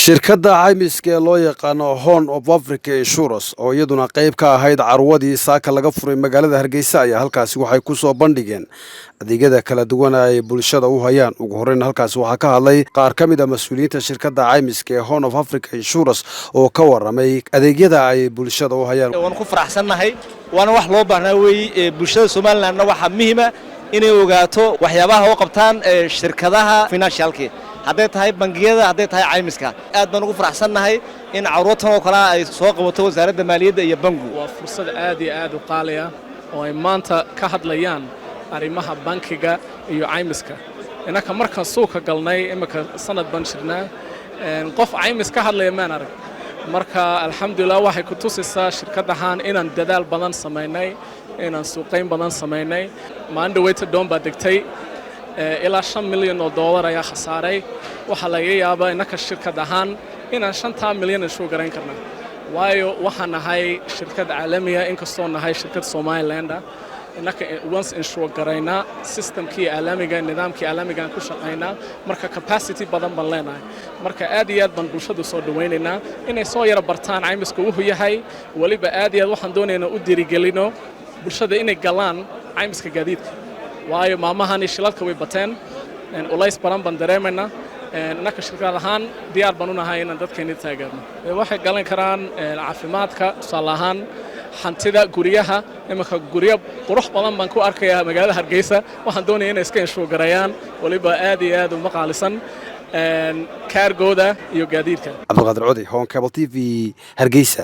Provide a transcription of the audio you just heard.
shirkadda caymiska ee loo yaqaano Horn of Africa Insurance oo iyaduna qayb ka ahayd carwadii saaka laga furay magaalada Hargeysa ayaa halkaasi waxay ku soo bandhigeen adeegyada kala duwan ay bulshada u hayaan. Ugu horeyn halkaasi waxaa ka hadlay qaar ka mid ah mas'uuliyiinta shirkadda caymiska ee Horn of Africa Insurance oo ka waramay adeegyada ay bulshada u hayaan. waan ku faraxsanahay waana wax loo baahnaa weey bulshada Soomaaliland waxa muhiim ah inay ogaato waxyaabaha oo qabtaan shirkadaha financialka hadday tahay bangiyada hadday tahay caymiska aad baan ugu faraxsanahay in carwatan oo kala ay soo qabato wasaaradda maaliyadda iyo bangigu waa fursad aad iyo aad u qaali ah oo ay maanta ka hadlayaan arrimaha bankiga iyo caymiska inaka markaan suuqa galnay imika sanad ban jirnaa qof caymis ka hadlaya maan arag marka alxamdulillah waxay ku tusaysaa shirkadahan inaan dadaal badan sameynay inaan suuqayn badan sameynay maanta wayta doon baa degtay ilaa $5 milyan ayaa khasaaray waxa laga yaabaa inaka shirkad ahaan inaan $5 milyan soo garan karno waayo waxaan nahay shirkad caalami ah inkastoo nahay shirkad Somaliland inaka once insure garayna systemkii caalamiga nidaamkii caalamiga ku shaqeynaa marka capacity badan baan leenahay marka aad iyo aad baan bulshada soo dhaweynaynaa inay soo yara bartaan caymiska wuxuu yahay waliba aad iyo aad waxaan doonaynaa u dirigelino bulshada inay galaan caymiska gaadiidka waayo maamahan shilalka way bateen ulays baran baan dareemayna inaka shirkad ahaan diyaar baan u nahay inaan dadkeena taageerno waxay galan karaan caafimaadka tusaale ahaan hantida guriyaha imika guriyo qurux badan baan ku arkayaa magaalada Hargeysa waxaan doonayaa inay iska inshuur garayaan waliba aad iyo aad u maqaalisan kaargooda iyo gaadiidka Abdulqaadir Cudi Home Cable TV Hargeysa.